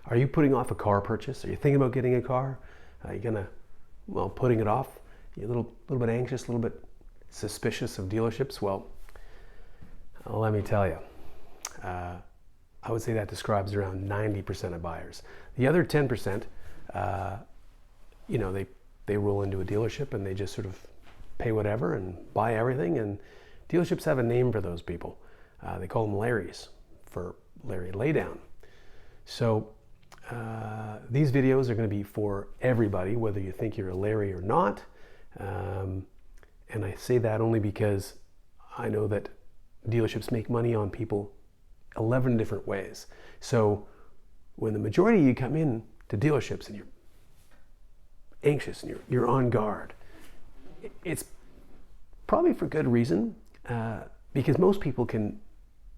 Are you putting off a car purchase? Are you thinking about getting a car? Are you gonna, putting it off? You're a little bit anxious, a little bit suspicious of dealerships? Well, let me tell you, I would say that describes around 90% of buyers. The other 10%, they roll into a dealership and they just sort of pay whatever and buy everything. And dealerships have a name for those people. They call them Larrys, for Larry Laydown. So these videos are going to be for everybody, whether you think you're a Larry or not. And I say that only because I know that dealerships make money on people 11 different ways. So when the majority of you come in to dealerships and you're anxious and you're on guard, it's probably for good reason, because most people can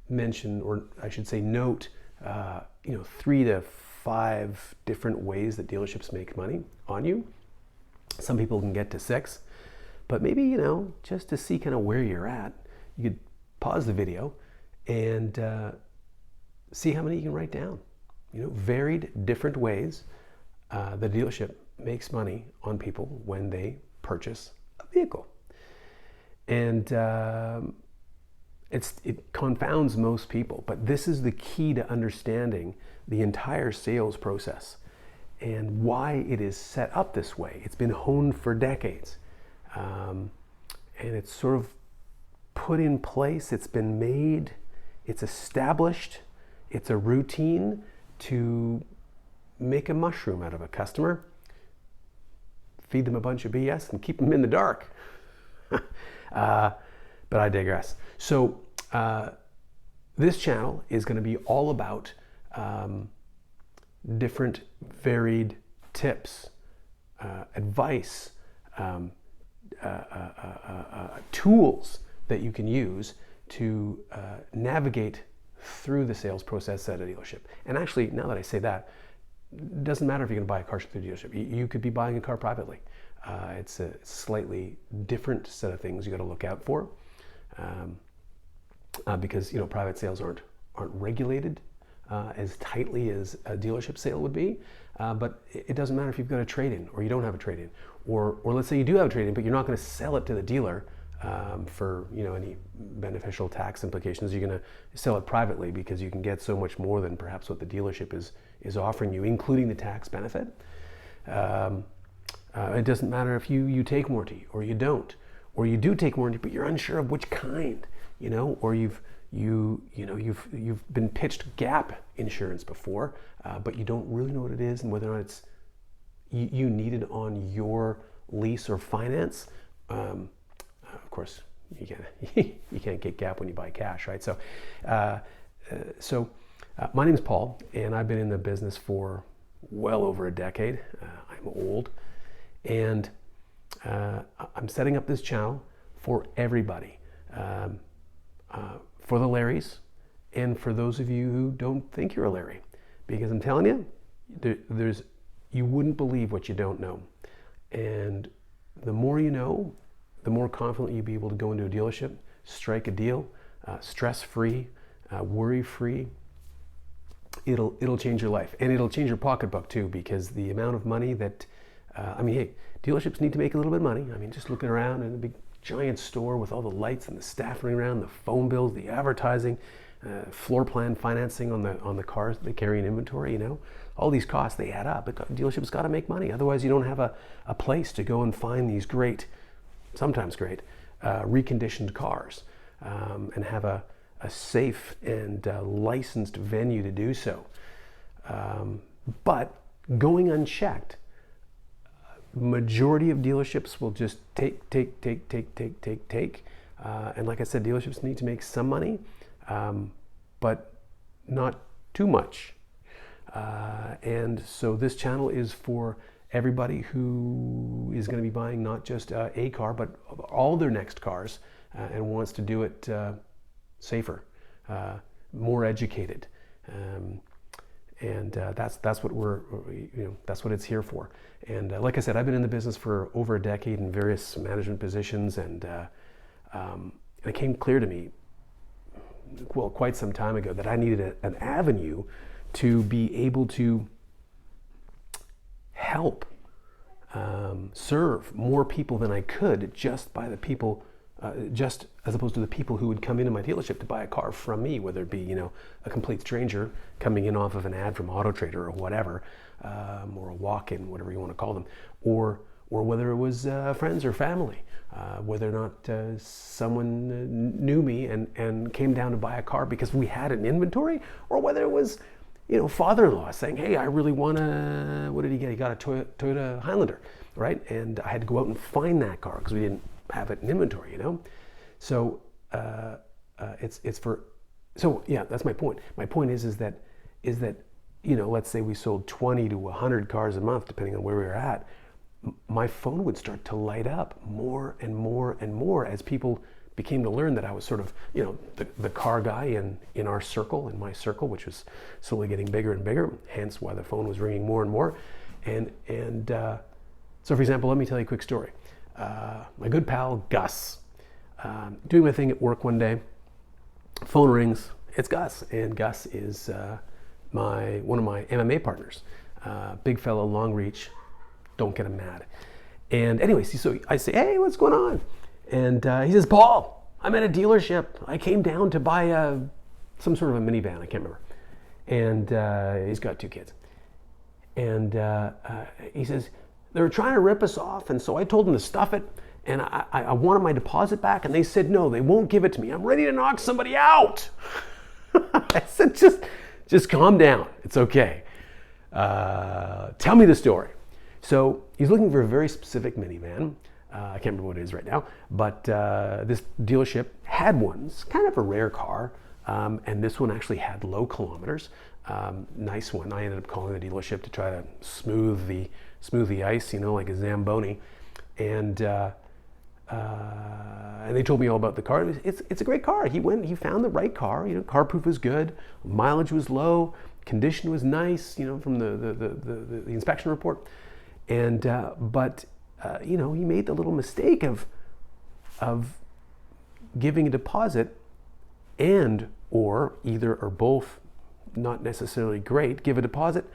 mention, or I should say note, 3 to 5 different ways that dealerships make money on you. Some people can get to 6, but maybe, just to see kind of where you're at, you could pause the video and see how many you can write down. Varied different ways the dealership makes money on people when they purchase a vehicle. And it confounds most people, but this is the key to understanding the entire sales process and why it is set up this way. It's been honed for decades, and it's sort of put in place. It's been made, it's established, it's a routine to make a mushroom out of a customer, feed them a bunch of BS and keep them in the dark. But I digress. So this channel is going to be all about different varied tips, advice, tools that you can use to navigate through the sales process at a dealership. And actually, now that I say that, it doesn't matter if you're going to buy a car through the dealership. You could be buying a car privately. It's a slightly different set of things you got to look out for, because private sales aren't regulated as tightly as a dealership sale would be. But it doesn't matter if you've got a trade-in or you don't have a trade-in, or let's say you do have a trade-in, but you're not going to sell it to the dealer for any beneficial tax implications. You're going to sell it privately because you can get so much more than perhaps what the dealership is offering you, including the tax benefit. It doesn't matter if you take warranty or you don't, or you do take warranty but you're unsure of which kind, or you've been pitched gap insurance before, but you don't really know what it is and whether or not it's you need it on your lease or finance. Of course, you can't get gap when you buy cash, right? So, my name is Paul, and I've been in the business for well over a decade. I'm old, and I'm setting up this channel for everybody, for the Larrys, and for those of you who don't think you're a Larry, because I'm telling you, you wouldn't believe what you don't know, and the more you know, the more confident you'll be able to go into a dealership, strike a deal, stress-free, worry-free. It'll change your life, and it'll change your pocketbook too, because the amount of money that, hey, dealerships need to make a little bit of money. Just looking around in a big giant store with all the lights and the staff running around, the phone bills, the advertising, floor plan financing on the cars they carry in inventory, all these costs, they add up. Dealerships got to make money, otherwise you don't have a place to go and find these sometimes great, reconditioned cars, and have a safe and licensed venue to do so. But going unchecked, majority of dealerships will just take. And like I said, dealerships need to make some money, but not too much. And so this channel is for everybody who is going to be buying not just a car, but all their next cars, and wants to do it safer, more educated, and that's what that's what it's here for. And like I said, I've been in the business for over a decade in various management positions, and it became clear to me, quite some time ago, that I needed an avenue to be able to help serve more people than I could just by the people, just as opposed to the people who would come into my dealership to buy a car from me, whether it be, a complete stranger coming in off of an ad from Auto Trader or whatever, or a walk-in, whatever you want to call them, or whether it was friends or family, whether or not someone knew me and came down to buy a car because we had an inventory, or whether it was, father-in-law saying, hey, I really want to, what did he get? He got a Toyota Highlander, right? And I had to go out and find that car because we didn't have it in inventory, So it's for, so yeah, that's my point. My point is that, let's say we sold 20 to 100 cars a month, depending on where we were at. My phone would start to light up more and more and more as people became to learn that I was sort of, the car guy in our circle, in my circle, which was slowly getting bigger and bigger, hence why the phone was ringing more and more. And so for example, let me tell you a quick story. My good pal, Gus, doing my thing at work one day, phone rings, it's Gus, and Gus is one of my MMA partners, big fellow, long reach, don't get him mad. And anyways, so I say, hey, what's going on? And he says, Paul, I'm at a dealership. I came down to buy some sort of a minivan, I can't remember. And he's got 2 kids. And he says, they were trying to rip us off, and so I told them to stuff it, and I wanted my deposit back, and they said, no, they won't give it to me. I'm ready to knock somebody out. I said, just calm down. It's okay. Tell me the story. So he's looking for a very specific minivan. I can't remember what it is right now, but this dealership had one. It's kind of a rare car, and this one actually had low kilometers. Nice one. I ended up calling the dealership to try to smooth the ice, like a Zamboni, and they told me all about the car. It's a great car. He found the right car. Car proof was good, mileage was low, condition was nice. From the inspection report, and but he made the little mistake of giving a deposit, and or either or both not necessarily great. Give a deposit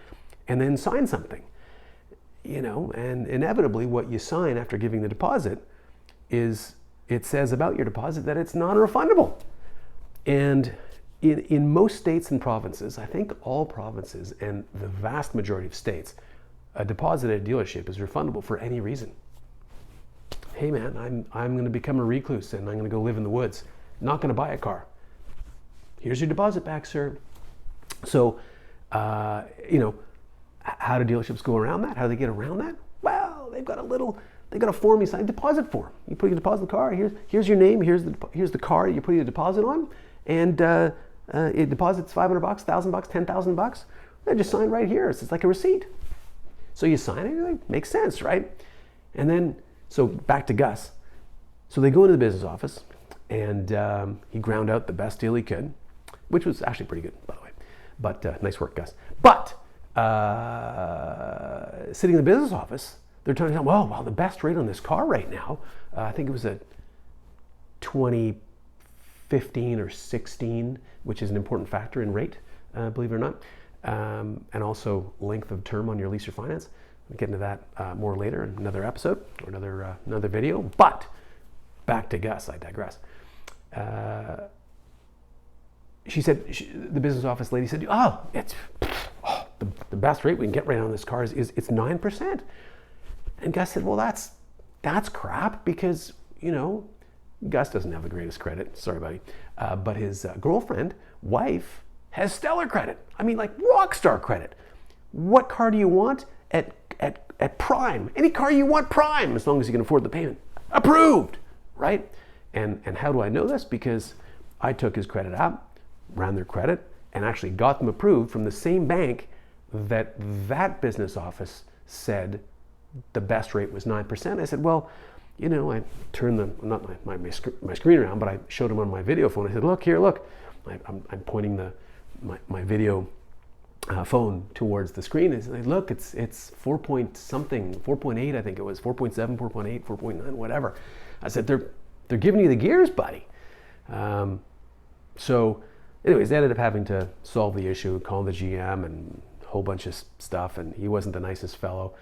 and then sign something. And inevitably what you sign after giving the deposit is, it says about your deposit that it's non-refundable. And in most states and provinces, I think all provinces and the vast majority of states, a deposit at a dealership is refundable for any reason. Hey man, I'm going to become a recluse and I'm going to go live in the woods. Not going to buy a car. Here's your deposit back, sir. So, how do dealerships go around that? How do they get around that? Well, they've got a form you sign, deposit form. You put your deposit in the car. Here's your name. Here's the car you're putting a deposit on, and it deposits $500, $1,000, $10,000. They just sign right here. It's like a receipt. So you sign it. You're like, makes sense, right? And then, so back to Gus. So they go into the business office, and he ground out the best deal he could, which was actually pretty good, by the way. But nice work, Gus. But sitting in the business office, they're trying to tell him, well, the best rate on this car right now, I think it was a 2015 or 16, which is an important factor in rate, believe it or not, and also length of term on your lease or finance. We'll get into that more later in another episode or another video. But back to Gus, I digress. She said, the business office lady said, the best rate we can get right on this car is it's 9%. And Gus said, well, that's crap, because, Gus doesn't have the greatest credit. Sorry, buddy. But his girlfriend, wife, has stellar credit. I mean, like rock star credit. What car do you want at prime? Any car you want prime, as long as you can afford the payment. Approved, right? And how do I know this? Because I took his credit app, ran their credit, and actually got them approved from the same bank that business office said the best rate was 9%. I said, well, I turned my screen around, but I showed him on my video phone. I said, look. I'm pointing my video phone towards the screen. And I said, look, it's 4 point something, 4.8, I think it was, 4.7, 4.8, 4.9, whatever. I said, they're giving you the gears, buddy. So anyways, they ended up having to solve the issue, call the GM, and whole bunch of stuff, and he wasn't the nicest fellow.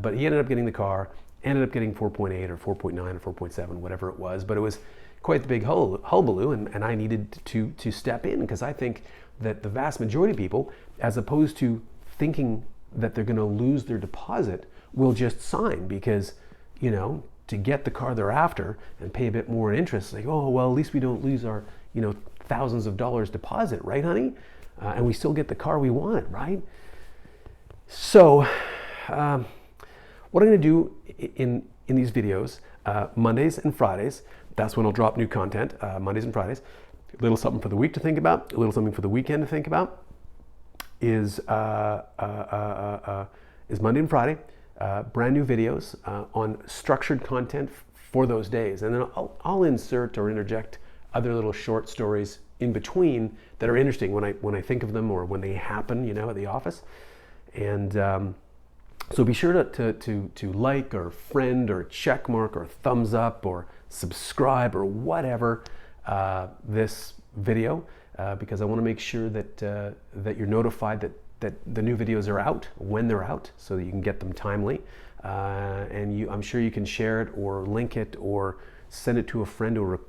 But he ended up getting the car, ended up getting 4.8 or 4.9 or 4.7, whatever it was. But it was quite the big hullabaloo, and I needed to step in, because I think that the vast majority of people, as opposed to thinking that they're going to lose their deposit, will just sign because, to get the car they're after and pay a bit more in interest. Like, oh, well, at least we don't lose our, thousands of dollars deposit, right, honey? And we still get the car we wanted, right? So, what I'm going to do in these videos, Mondays and Fridays, that's when I'll drop new content, Mondays and Fridays. A little something for the week to think about, a little something for the weekend to think about, is Monday and Friday, brand new videos on structured content for those days. And then I'll insert or interject other little short stories in between that are interesting when I think of them or when they happen, at the office. And so be sure to like or friend or check mark or thumbs up or subscribe or whatever this video, because I want to make sure that you're notified that the new videos are out when they're out, so that you can get them timely. And I'm sure you can share it or link it or send it to a friend or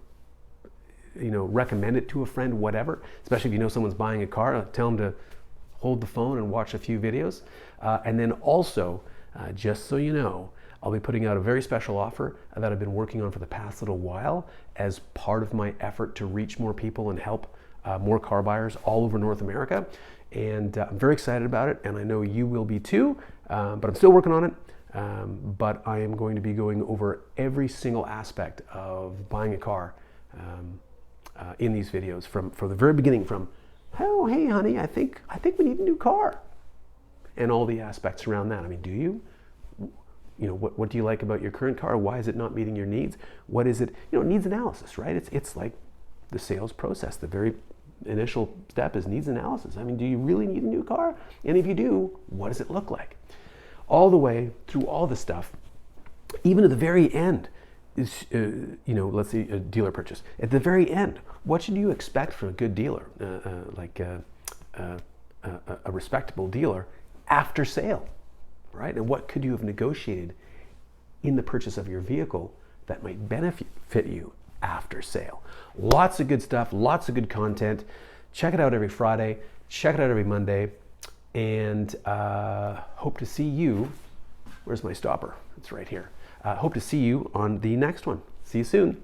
recommend it to a friend, whatever. Especially if you know someone's buying a car, tell them to hold the phone and watch a few videos. And then also, just so you know, I'll be putting out a very special offer that I've been working on for the past little while as part of my effort to reach more people and help more car buyers all over North America. And I'm very excited about it, and I know you will be too, but I'm still working on it. But I am going to be going over every single aspect of buying a car in these videos from the very beginning, from, oh, hey, honey, I think we need a new car, and all the aspects around that. I mean, do you? What do you like about your current car? Why is it not meeting your needs? What is it? Needs analysis, right? It's like the sales process. The very initial step is needs analysis. I mean, do you really need a new car? And if you do, what does it look like? All the way through all the stuff, even at the very end, is let's say a dealer purchase. At the very end, what should you expect from a good dealer, like a respectable dealer after sale, right? And what could you have negotiated in the purchase of your vehicle that might benefit you after sale? Lots of good stuff, lots of good content. Check it out every Friday, check it out every Monday, and hope to see you. Where's my stopper? It's right here. Hope to see you on the next one. See you soon.